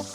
Hello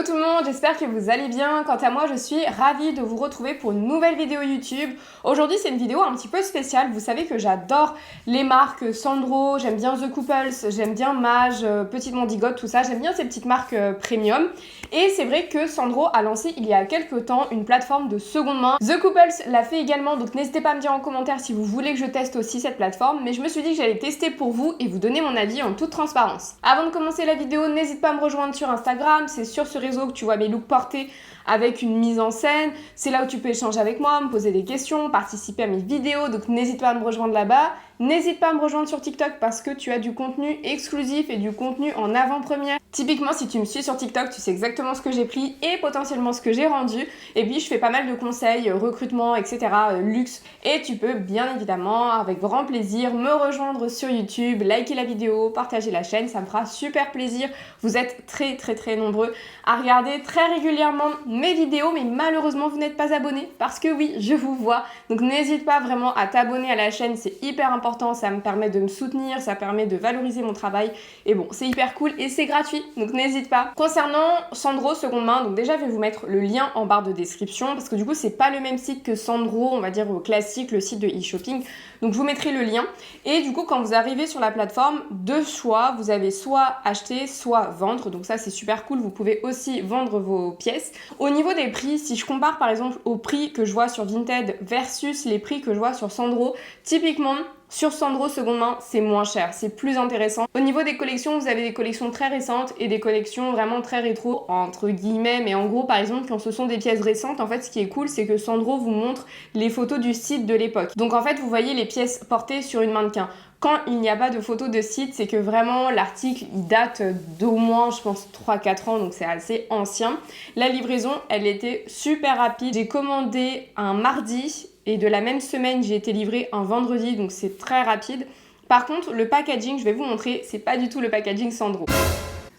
tout le monde, j'espère que vous allez bien. Quant à moi, je suis ravie de vous retrouver pour une nouvelle vidéo YouTube. Aujourd'hui, c'est une vidéo un petit peu spéciale. Vous savez que j'adore les marques Sandro, j'aime bien The Couples, j'aime bien Mage, Petite Mondigote, tout ça. J'aime bien ces petites marques premium. Et c'est vrai que Sandro a lancé il y a quelques temps une plateforme de seconde main. The Couples l'a fait également, donc n'hésitez pas à me dire en commentaire si vous voulez que je teste aussi cette plateforme. Mais je me suis dit que j'allais tester pour vous et vous donner mon avis en toute transparence. Avant de commencer la vidéo, n'hésite pas à me rejoindre sur Instagram, c'est sur ce réseau que tu vois mes looks portés avec une mise en scène. C'est là où tu peux échanger avec moi, me poser des questions, participer à mes vidéos, donc n'hésite pas à me rejoindre là-bas. N'hésite pas à me rejoindre sur TikTok parce que tu as du contenu exclusif et du contenu en avant-première. Typiquement, si tu me suis sur TikTok, tu sais exactement ce que j'ai pris et potentiellement ce que j'ai rendu. Et puis, je fais pas mal de conseils, recrutement, etc., luxe. Et tu peux bien évidemment, avec grand plaisir, me rejoindre sur YouTube, liker la vidéo, partager la chaîne, ça me fera super plaisir. Vous êtes très nombreux à regarder très régulièrement mes vidéos, mais malheureusement, vous n'êtes pas abonnés parce que oui, je vous vois. Donc, n'hésite pas vraiment à t'abonner à la chaîne, c'est hyper important. Ça me permet de me soutenir, ça permet de valoriser mon travail et bon, c'est hyper cool et c'est gratuit, donc n'hésite pas. Concernant Sandro seconde main, donc déjà je vais vous mettre le lien en barre de description parce que du coup c'est pas le même site que Sandro, on va dire au classique, le site de e-shopping, donc je vous mettrai le lien. Et du coup quand vous arrivez sur la plateforme, deux choix, vous avez soit acheter, soit vendre, donc ça c'est super cool, vous pouvez aussi vendre vos pièces. Au niveau des prix, si je compare par exemple au prix que je vois sur Vinted versus les prix que je vois sur Sandro, typiquement sur Sandro seconde main, c'est moins cher, c'est plus intéressant. Au niveau des collections, vous avez des collections très récentes et des collections vraiment très rétro, entre guillemets, mais en gros, par exemple, quand ce sont des pièces récentes, en fait, ce qui est cool, c'est que Sandro vous montre les photos du site de l'époque. Donc en fait, vous voyez les pièces portées sur une mannequin. Quand il n'y a pas de photos de site, c'est que vraiment l'article il date d'au moins, je pense, 3-4 ans, donc c'est assez ancien. La livraison, elle était super rapide. J'ai commandé un mardi et de la même semaine, j'ai été livrée un vendredi, donc c'est très rapide. Par contre, le packaging, je vais vous montrer, c'est pas du tout le packaging Sandro.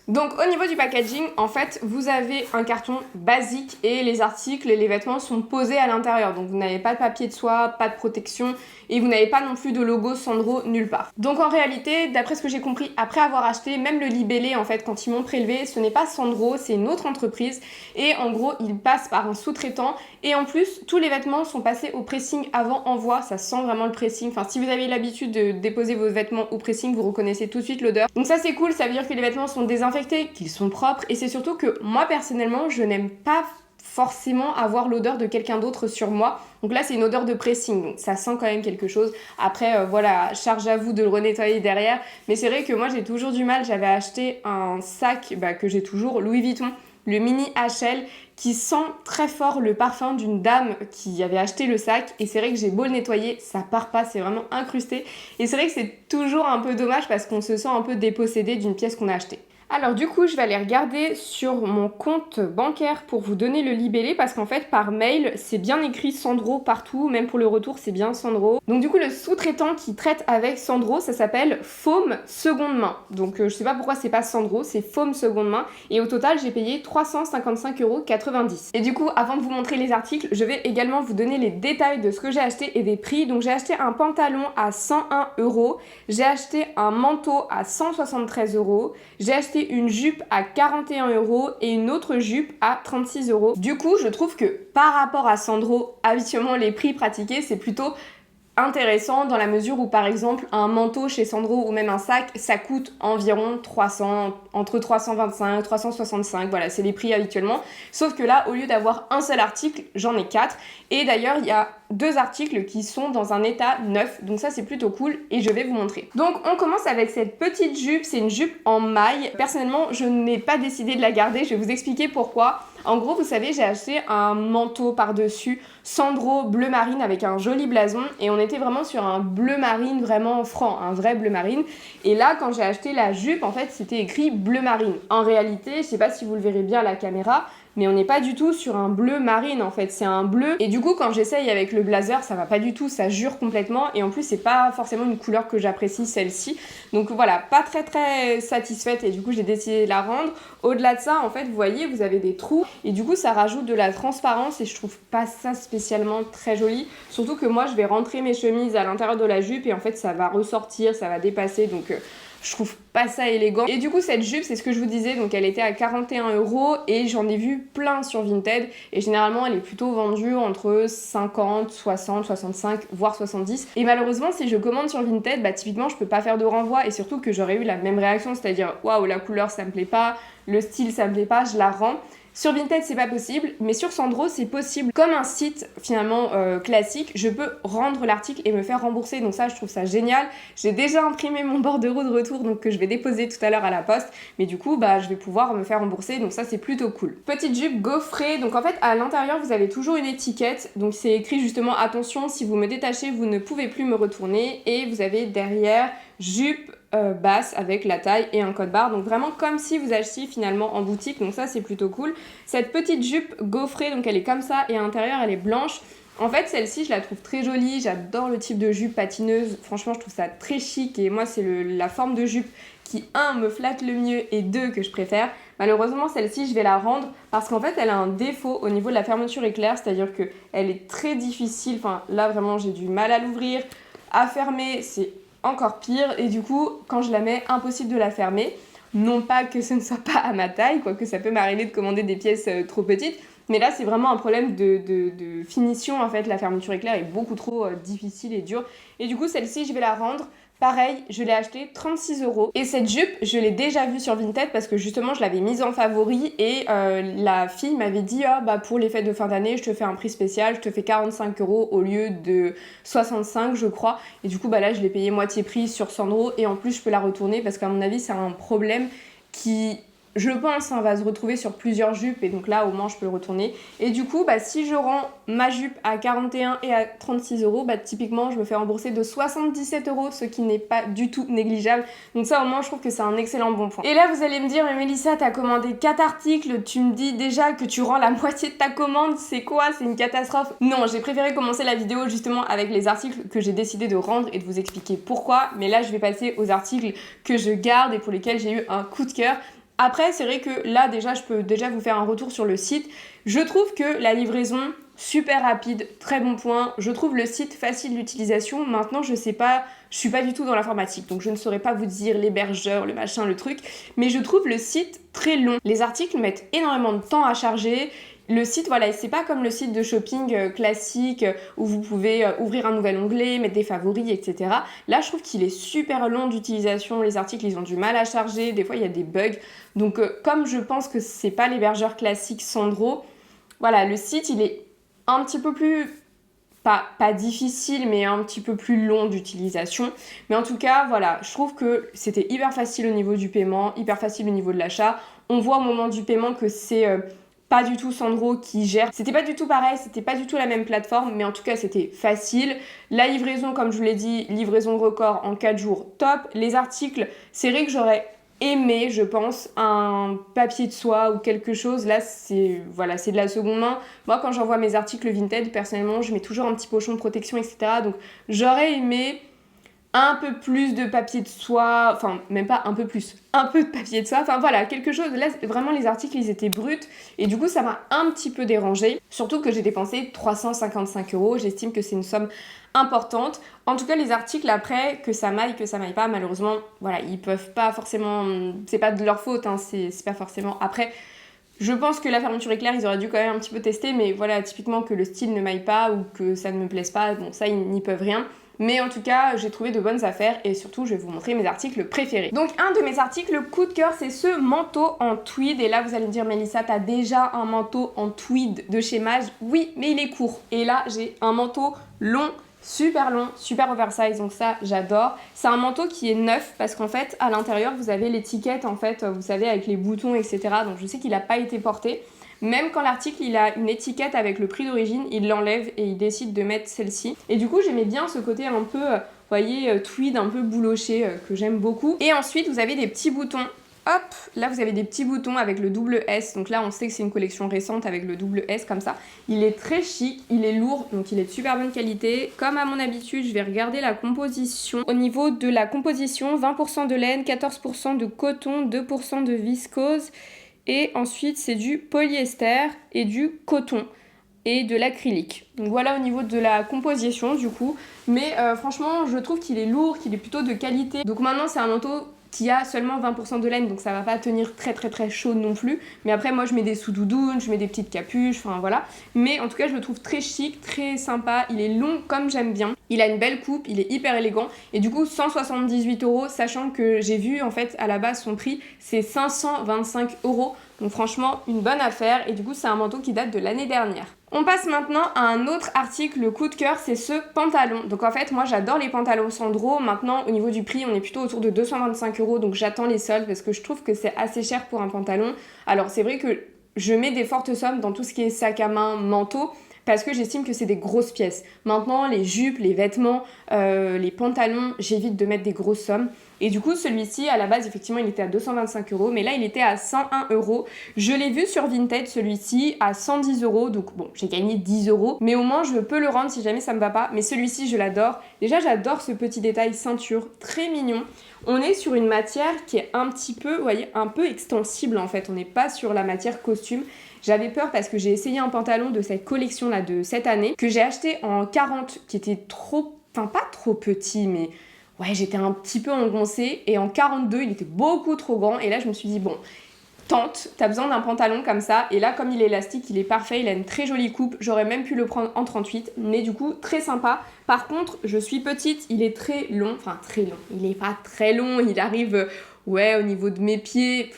Donc au niveau du packaging, en fait, vous avez un carton basique et les articles et les vêtements sont posés à l'intérieur. Donc vous n'avez pas de papier de soie, pas de protection et vous n'avez pas non plus de logo Sandro nulle part. Donc en réalité, d'après ce que j'ai compris, après avoir acheté, même le libellé en fait, quand ils m'ont prélevé, ce n'est pas Sandro, c'est une autre entreprise et en gros, ils passent par un sous-traitant et en plus, tous les vêtements sont passés au pressing avant envoi, ça sent vraiment le pressing. Enfin, si vous avez l'habitude de déposer vos vêtements au pressing, vous reconnaissez tout de suite l'odeur. Donc ça c'est cool, ça veut dire que les vêtements sont désinfectés, qu'ils sont propres et c'est surtout que moi personnellement je n'aime pas forcément avoir l'odeur de quelqu'un d'autre sur moi. Donc là c'est une odeur de pressing, donc ça sent quand même quelque chose. Après voilà, charge à vous de le renettoyer derrière. Mais c'est vrai que moi j'ai toujours du mal, j'avais acheté un sac que j'ai toujours, Louis Vuitton, le mini HL, qui sent très fort le parfum d'une dame qui avait acheté le sac et c'est vrai que j'ai beau le nettoyer, ça part pas, c'est vraiment incrusté et c'est vrai que c'est toujours un peu dommage parce qu'on se sent un peu dépossédé d'une pièce qu'on a achetée. Alors du coup, je vais aller regarder sur mon compte bancaire pour vous donner le libellé parce qu'en fait, par mail, c'est bien écrit Sandro partout, même pour le retour, c'est bien Sandro. Donc du coup, le sous-traitant qui traite avec Sandro, ça s'appelle Foam Seconde Main. Donc je sais pas pourquoi c'est pas Sandro, c'est Foam Seconde Main. Et au total, j'ai payé 355,90 €. Et du coup, avant de vous montrer les articles, je vais également vous donner les détails de ce que j'ai acheté et des prix. Donc j'ai acheté un pantalon à 101 €, j'ai acheté un manteau à 173 €, j'ai acheté une jupe à 41 € et une autre jupe à 36 €. Du coup, je trouve que par rapport à Sandro, habituellement les prix pratiqués, c'est plutôt intéressant dans la mesure où par exemple un manteau chez Sandro ou même un sac ça coûte environ 300, entre 325 365, voilà c'est les prix habituellement, sauf que là au lieu d'avoir un seul article j'en ai 4 et d'ailleurs il y a 2 articles qui sont dans un état neuf, donc ça c'est plutôt cool et je vais vous montrer. Donc on commence avec cette petite jupe, c'est une jupe en maille. Personnellement je n'ai pas décidé de la garder, je vais vous expliquer pourquoi. En gros vous savez j'ai acheté un manteau par-dessus Sandro bleu marine avec un joli blason et on était vraiment sur un bleu marine vraiment franc, un vrai bleu marine. Et là quand j'ai acheté la jupe en fait c'était écrit bleu marine. En réalité je sais pas si vous le verrez bien à la caméra, mais on n'est pas du tout sur un bleu marine en fait, c'est un bleu. Et du coup quand j'essaye avec le le blazer ça va pas du tout, ça jure complètement et en plus c'est pas forcément une couleur que j'apprécie celle-ci. Donc voilà, pas très satisfaite et du coup j'ai décidé de la rendre. Au-delà de ça en fait vous voyez vous avez des trous et du coup ça rajoute de la transparence et je trouve pas ça spécialement très joli. Surtout que moi je vais rentrer mes chemises à l'intérieur de la jupe et en fait ça va ressortir, ça va dépasser donc je trouve pas ça élégant. Et du coup cette jupe c'est ce que je vous disais, donc elle était à 41 € et j'en ai vu plein sur Vinted et généralement elle est plutôt vendue entre 50, 60, 65 voire 70 et malheureusement si je commande sur Vinted bah typiquement je peux pas faire de renvoi et surtout que j'aurais eu la même réaction, c'est-à-dire waouh la couleur ça me plaît pas, le style ça me plaît pas, je la rends. Sur Vinted c'est pas possible, mais sur Sandro c'est possible. Comme un site finalement classique, je peux rendre l'article et me faire rembourser, donc ça je trouve ça génial. J'ai déjà imprimé mon bordereau de retour donc que je vais déposer tout à l'heure à la poste, mais du coup bah je vais pouvoir me faire rembourser, donc ça c'est plutôt cool. Petite jupe gaufrée, donc en fait à l'intérieur vous avez toujours une étiquette, donc c'est écrit justement attention si vous me détachez vous ne pouvez plus me retourner, et vous avez derrière jupe basse avec la taille et un code barre, donc vraiment comme si vous achetiez finalement en boutique, donc ça c'est plutôt cool. Cette petite jupe gaufrée, donc elle est comme ça et à l'intérieur elle est blanche. En fait celle-ci je la trouve très jolie, j'adore le type de jupe patineuse, franchement je trouve ça très chic et moi c'est la forme de jupe qui 1 me flatte le mieux et 2 que je préfère. Malheureusement celle-ci je vais la rendre parce qu'en fait elle a un défaut au niveau de la fermeture éclair, c'est-à-dire que elle est très difficile, enfin là vraiment j'ai du mal à l'ouvrir, à fermer c'est encore pire et du coup quand je la mets impossible de la fermer. Non pas que ce ne soit pas à ma taille, quoique ça peut m'arriver de commander des pièces trop petites, mais là c'est vraiment un problème de finition en fait, la fermeture éclair est beaucoup trop difficile et dure et du coup celle-ci je vais la rendre. Pareil, je l'ai acheté 36 € et cette jupe, je l'ai déjà vue sur Vinted parce que justement je l'avais mise en favori et la fille m'avait dit ah bah pour les fêtes de fin d'année, je te fais un prix spécial, je te fais 45 € au lieu de 65 je crois. Et du coup bah là je l'ai payé moitié prix sur Sandro et en plus je peux la retourner parce qu'à mon avis c'est un problème qui je pense va se retrouver sur plusieurs jupes et donc là au moins je peux le retourner. Et du coup bah si je rends ma jupe à 41 et à 36 € bah typiquement je me fais rembourser de 77 €, ce qui n'est pas du tout négligeable. Donc ça au moins je trouve que c'est un excellent bon point. Et là vous allez me dire mais Mélissa t'as commandé 4 articles, tu me dis déjà que tu rends la moitié de ta commande, c'est quoi? C'est une catastrophe. Non, j'ai préféré commencer la vidéo justement avec les articles que j'ai décidé de rendre et de vous expliquer pourquoi. Mais là je vais passer aux articles que je garde et pour lesquels j'ai eu un coup de cœur. Après, c'est vrai que là, déjà, je peux déjà vous faire un retour sur le site. Je trouve que la livraison, super rapide, très bon point. Je trouve le site facile d'utilisation. Maintenant, je sais pas, je suis pas du tout dans l'informatique, donc je ne saurais pas vous dire l'hébergeur, le machin, le truc. Mais je trouve le site très long. Les articles mettent énormément de temps à charger. Le site, voilà, c'est pas comme le site de shopping classique où vous pouvez ouvrir un nouvel onglet, mettre des favoris, etc. Là, je trouve qu'il est super long d'utilisation. Les articles, ils ont du mal à charger. Des fois, il y a des bugs. Donc, comme je pense que c'est pas l'hébergeur classique Sandro, voilà, le site, il est un petit peu plus... Pas difficile, mais un petit peu plus long d'utilisation. Mais en tout cas, voilà, je trouve que c'était hyper facile au niveau du paiement, hyper facile au niveau de l'achat. On voit au moment du paiement que c'est... pas du tout Sandro qui gère. C'était pas du tout pareil, c'était pas du tout la même plateforme, mais en tout cas c'était facile. La livraison, comme je vous l'ai dit, livraison record en 4 jours, top. Les articles, c'est vrai que j'aurais aimé, je pense, un papier de soie ou quelque chose. Là, c'est voilà, c'est de la seconde main. Moi, quand j'envoie mes articles Vinted, personnellement, je mets toujours un petit pochon de protection, etc. Donc, j'aurais aimé un peu plus de papier de soie, enfin même pas un peu plus, un peu de papier de soie, enfin voilà, quelque chose. Là vraiment les articles ils étaient bruts et du coup ça m'a un petit peu dérangée, surtout que j'ai dépensé 355 €, j'estime que c'est une somme importante. En tout cas les articles après, que ça m'aille pas, malheureusement voilà, ils peuvent pas forcément, c'est pas de leur faute, hein, c'est pas forcément après. Je pense que la fermeture éclair, ils auraient dû quand même un petit peu tester, mais voilà, typiquement que le style ne m'aille pas ou que ça ne me plaise pas, bon ça ils n'y peuvent rien. Mais en tout cas, j'ai trouvé de bonnes affaires et surtout, je vais vous montrer mes articles préférés. Donc, un de mes articles coup de cœur, c'est ce manteau en tweed. Et là, vous allez me dire, Mélissa, t'as déjà un manteau en tweed de chez Mage? Oui, mais il est court. Et là, j'ai un manteau long, super oversize, donc ça j'adore. C'est un manteau qui est neuf parce qu'en fait à l'intérieur vous avez l'étiquette en fait, vous savez, avec les boutons etc. Donc je sais qu'il n'a pas été porté. Même quand l'article il a une étiquette avec le prix d'origine, il l'enlève et il décide de mettre celle-ci. Et du coup j'aimais bien ce côté un peu, vous voyez, tweed, un peu bouloché, que j'aime beaucoup. Et ensuite vous avez des petits boutons Hop, là vous avez des petits boutons avec le double S, donc là on sait que c'est une collection récente avec le double S comme ça. Il est très chic, il est lourd, donc il est de super bonne qualité. Comme à mon habitude, je vais regarder la composition. Au niveau de la composition, 20% de laine, 14% de coton, 2% de viscose et ensuite c'est du polyester et du coton et de l'acrylique. Donc voilà au niveau de la composition du coup, mais franchement je trouve qu'il est lourd, qu'il est plutôt de qualité. Donc maintenant c'est un manteau qui a seulement 20% de laine, donc ça va pas tenir très chaud non plus. Mais après moi je mets des sous-doudounes, je mets des petites capuches, enfin voilà. Mais en tout cas je le trouve très chic, très sympa, il est long comme j'aime bien. Il a une belle coupe, il est hyper élégant. Et du coup 178 €, sachant que j'ai vu en fait à la base son prix c'est 525 €. Donc franchement une bonne affaire et du coup c'est un manteau qui date de l'année dernière. On passe maintenant à un autre article coup de cœur, c'est ce pantalon. Donc en fait moi j'adore les pantalons Sandro. Maintenant au niveau du prix on est plutôt autour de 225 €, donc j'attends les soldes parce que je trouve que c'est assez cher pour un pantalon. Alors c'est vrai que je mets des fortes sommes dans tout ce qui est sac à main, manteau, parce que j'estime que c'est des grosses pièces. Maintenant les jupes, les vêtements, les pantalons, j'évite de mettre des grosses sommes. Et du coup celui-ci à la base effectivement il était à 225 €, mais là il était à 101 €. Je l'ai vu sur Vinted celui-ci à 110 €, donc bon j'ai gagné 10 €, mais au moins je peux le rendre si jamais ça me va pas. Mais celui-ci je l'adore. Déjà j'adore ce petit détail ceinture, très mignon. On est sur une matière qui est un petit peu, vous voyez, un peu extensible en fait. On n'est pas sur la matière costume. J'avais peur parce que j'ai essayé un pantalon de cette collection là de cette année que j'ai acheté en 40 qui était trop, enfin pas trop petit mais ouais j'étais un petit peu engoncée, et en 42 il était beaucoup trop grand, et là je me suis dit bon tente, t'as besoin d'un pantalon comme ça, et là comme il est élastique il est parfait, il a une très jolie coupe, j'aurais même pu le prendre en 38, mais du coup très sympa. Par contre je suis petite, il est très long, enfin très long, il est pas très long, il arrive ouais au niveau de mes pieds,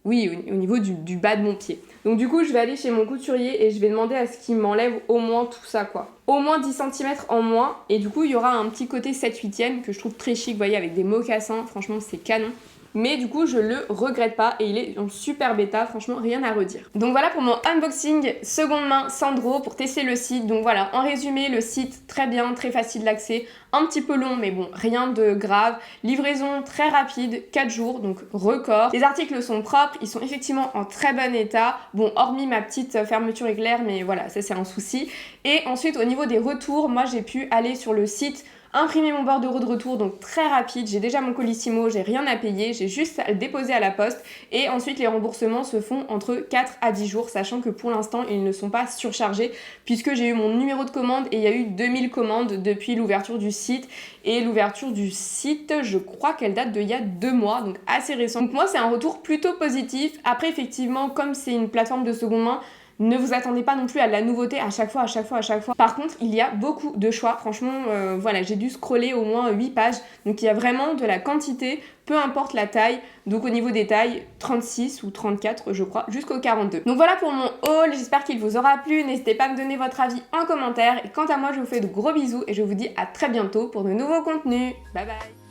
oui, au niveau du bas de mon pied. Donc du coup, je vais aller chez mon couturier et je vais demander à ce qu'il m'enlève au moins tout ça, quoi. Au moins 10 cm en moins. Et du coup, il y aura un petit côté 7/8e que je trouve très chic, vous voyez, avec des mocassins. Franchement, c'est canon. Mais du coup, je le regrette pas et il est en super bêta, franchement, rien à redire. Donc voilà pour mon unboxing seconde main Sandro pour tester le site. Donc voilà, en résumé, le site très bien, très facile d'accès, un petit peu long, mais bon, rien de grave. Livraison très rapide, 4 jours, donc record. Les articles sont propres, ils sont effectivement en très bon état. Bon, hormis ma petite fermeture éclair, mais voilà, ça c'est un souci. Et ensuite, au niveau des retours, moi j'ai pu aller sur le site, imprimer mon bordereau de retour, donc très rapide. J'ai déjà mon colissimo, j'ai rien à payer, j'ai juste à le déposer à la poste. Et ensuite les remboursements se font entre 4 à 10 jours, sachant que pour l'instant ils ne sont pas surchargés, puisque j'ai eu mon numéro de commande et il y a eu 2000 commandes depuis l'ouverture du site. Et l'ouverture du site, je crois qu'elle date d'il y a 2 mois, donc assez récent. Donc moi c'est un retour plutôt positif. Après effectivement, comme c'est une plateforme de seconde main, ne vous attendez pas non plus à la nouveauté à chaque fois. Par contre, il y a beaucoup de choix. Franchement, voilà, j'ai dû scroller au moins 8 pages. Donc il y a vraiment de la quantité, peu importe la taille. Donc au niveau des tailles, 36 ou 34 je crois, jusqu'au 42. Donc voilà pour mon haul, j'espère qu'il vous aura plu. N'hésitez pas à me donner votre avis en commentaire. Et quant à moi, je vous fais de gros bisous et je vous dis à très bientôt pour de nouveaux contenus. Bye bye.